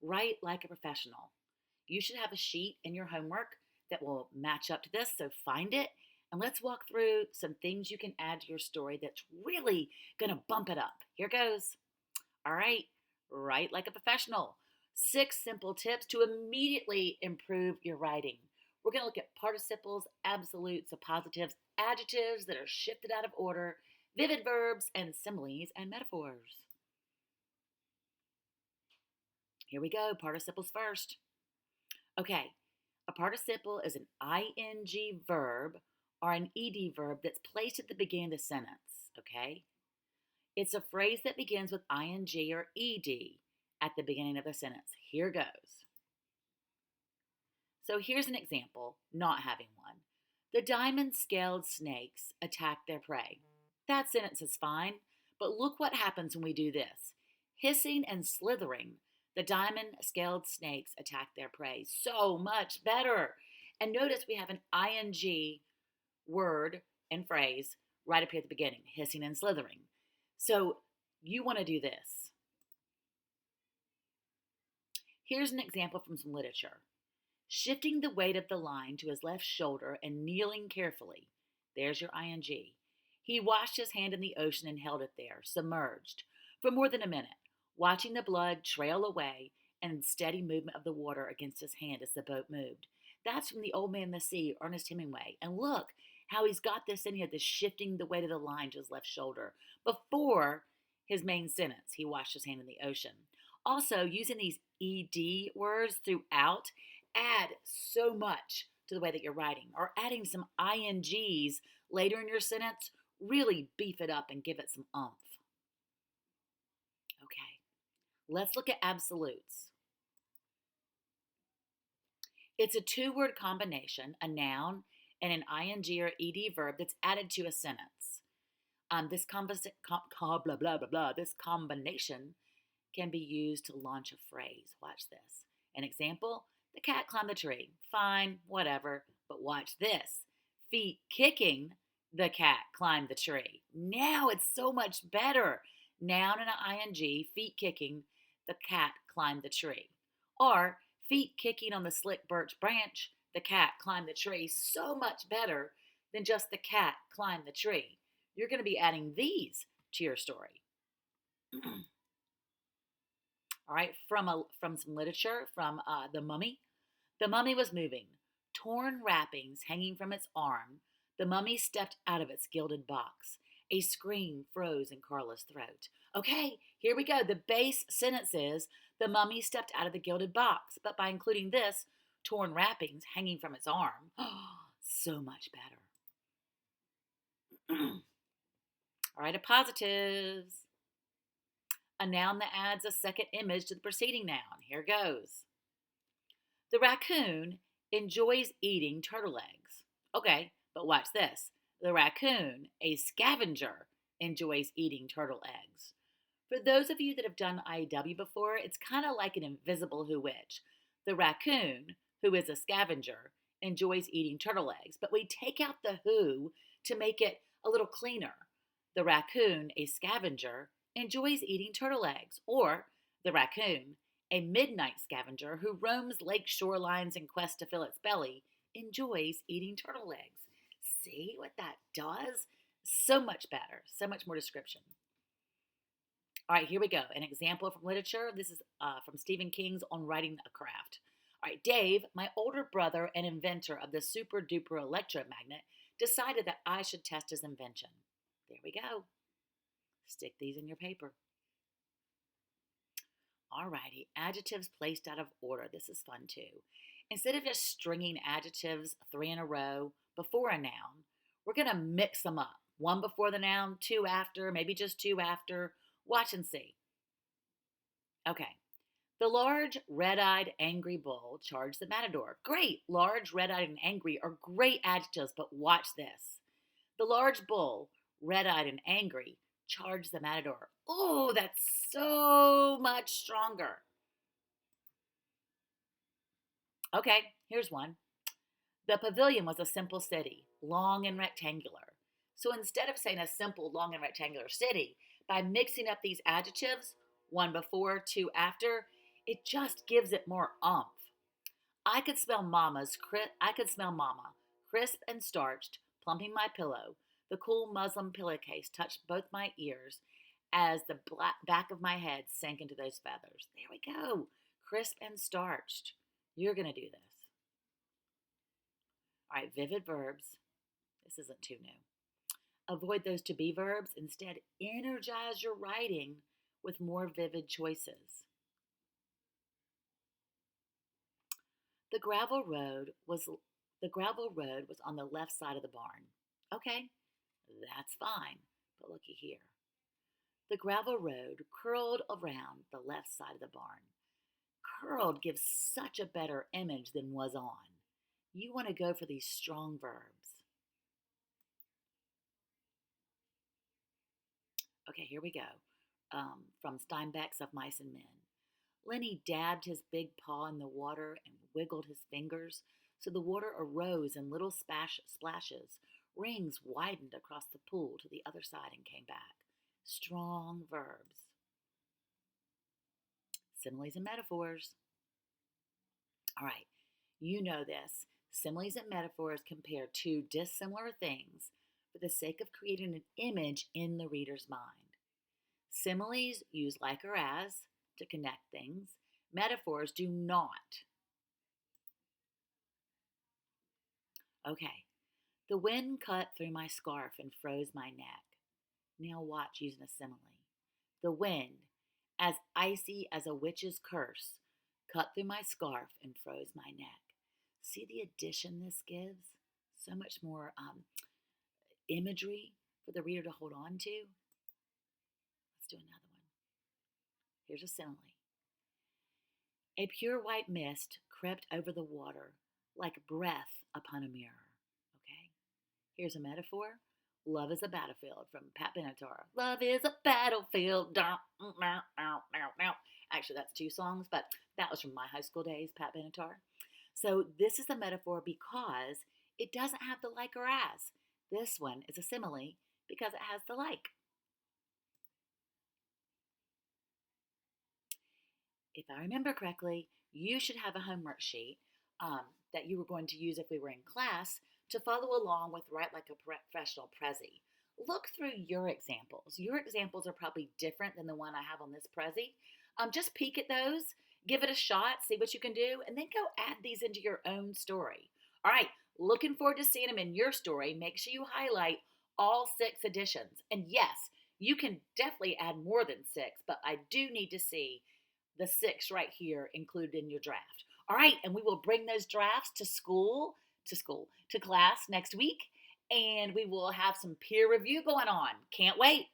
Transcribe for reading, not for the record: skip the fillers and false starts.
Write like a professional. You should have a sheet in your homework that will match up to this, so find it and let's walk through some things you can add to your story that's really going to bump it up. Here goes. All right, write like a professional. 6 simple tips to immediately improve your writing. We're going to look at participles, absolutes, suppositives, adjectives that are shifted out of order, vivid verbs, and similes and metaphors. Here we go, participles first. Okay, a participle is an ing verb or an ed verb that's placed at the beginning of the sentence, okay? It's a phrase that begins with ing or ed at the beginning of the sentence. Here goes. So here's an example, not having one. The diamond-scaled snakes attack their prey. That sentence is fine, but look what happens when we do this. Hissing and slithering, the diamond-scaled snakes attack their prey. So much better. And notice we have an ing word and phrase right up here at the beginning, hissing and slithering. So you want to do this. Here's an example from some literature. Shifting the weight of the line to his left shoulder and kneeling carefully. There's your ing. He washed his hand in the ocean and held it there, submerged, for more than a minute, watching the blood trail away and steady movement of the water against his hand as the boat moved. That's from The Old Man and the Sea, Ernest Hemingway. And look how he's got this in here, this shifting the weight of the line to his left shoulder. Before his main sentence, he washed his hand in the ocean. Also, using these ed words throughout add so much to the way that you're writing, or adding some ings later in your sentence really beef it up and give it some oomph. Okay, let's look at absolutes. It's a 2-word combination, a noun and an ing or ed verb that's added to a sentence. This combination can be used to launch a phrase. Watch this. An example, the cat climbed the tree. Fine, whatever, but watch this. Feet kicking, the cat climbed the tree. Now it's so much better. Noun and an ing, feet kicking, the cat climbed the tree. Or feet kicking on the slick birch branch, the cat climbed the tree. So much better than just the cat climbed the tree. You're going to be adding these to your story. All right, from some literature, from The Mummy. The mummy was moving, torn wrappings hanging from its arm. The mummy stepped out of its gilded box. A scream froze in Carla's throat. Okay, here we go. The base sentence is, the mummy stepped out of the gilded box. But by including this, torn wrappings hanging from its arm, so much better. All right, appositives. A noun that adds a second image to the preceding noun. Here goes. The raccoon enjoys eating turtle eggs. Okay, but watch this. The raccoon, a scavenger, enjoys eating turtle eggs. For those of you that have done IEW before, it's kind of like an invisible who which. The raccoon, who is a scavenger, enjoys eating turtle eggs, but we take out the who to make it a little cleaner. The raccoon, a scavenger, enjoys eating turtle eggs. Or the raccoon, a midnight scavenger who roams lake shorelines in quest to fill its belly, enjoys eating turtle eggs. See what that does? So much better, so much more description. All right, here we go. An example from literature. This is from Stephen King's On Writing a Craft. All right, Dave, my older brother and inventor of the super duper electromagnet, decided that I should test his invention. There we go. Stick these in your paper. Alrighty, adjectives placed out of order. This is fun too. Instead of just stringing adjectives 3 in a row before a noun, we're going to mix them up. 1 before the noun, 2 after, maybe just 2 after. Watch and see. Okay. The large, red-eyed, angry bull charged the matador. Great. Large, red-eyed, and angry are great adjectives, but watch this. The large bull, red-eyed and angry, charged the matador. Oh, that's so much stronger. Okay, here's one. The pavilion was a simple city, long and rectangular. So instead of saying a simple, long, and rectangular city, by mixing up these adjectives, 1 before, 2 after, It just gives it more oomph. I could smell Mama, crisp and starched, plumping my pillow. The cool muslin pillowcase touched both my ears as the back of my head sank into those feathers. There we go. Crisp and starched. You're going to do this. All right, vivid verbs. This isn't too new. Avoid those to be verbs. Instead, energize your writing with more vivid choices. The gravel road was on the left side of the barn. Okay, that's fine. But looky here. The gravel road curled around the left side of the barn. Curled gives such a better image than was on. You want to go for these strong verbs. Okay, here we go. From Steinbeck's Of Mice and Men. Lenny dabbed his big paw in the water and wiggled his fingers so the water arose in little splashes. Rings widened across the pool to the other side and came back. Strong verbs. Similes and metaphors. All right, you know this. Similes and metaphors compare two dissimilar things for the sake of creating an image in the reader's mind. Similes use like or as to connect things. Metaphors do not. Okay, the wind cut through my scarf and froze my neck. Now watch using a simile. The wind, as icy as a witch's curse, cut through my scarf and froze my neck. See the addition this gives? So much more imagery for the reader to hold on to. Let's do another one. Here's a simile. A pure white mist crept over the water like breath upon a mirror. Okay? Here's a metaphor. Love is a battlefield from Pat Benatar. Love is a battlefield. Actually, that's two songs, but that was from my high school days, Pat Benatar. So this is a metaphor because it doesn't have the like or as. This one is a simile because it has the like. If I remember correctly, you should have a homework sheet that you were going to use if we were in class to follow along with Write Like a Professional Prezi. Look through your examples. Your examples are probably different than the one I have on this Prezi. Just peek at those, give it a shot, see what you can do, and then go add these into your own story. All right, looking forward to seeing them in your story. Make sure you highlight all 6 editions. And yes, you can definitely add more than 6, but I do need to see the 6 right here included in your draft. All right, and we will bring those drafts to class next week, and we will have some peer review going on. Can't wait.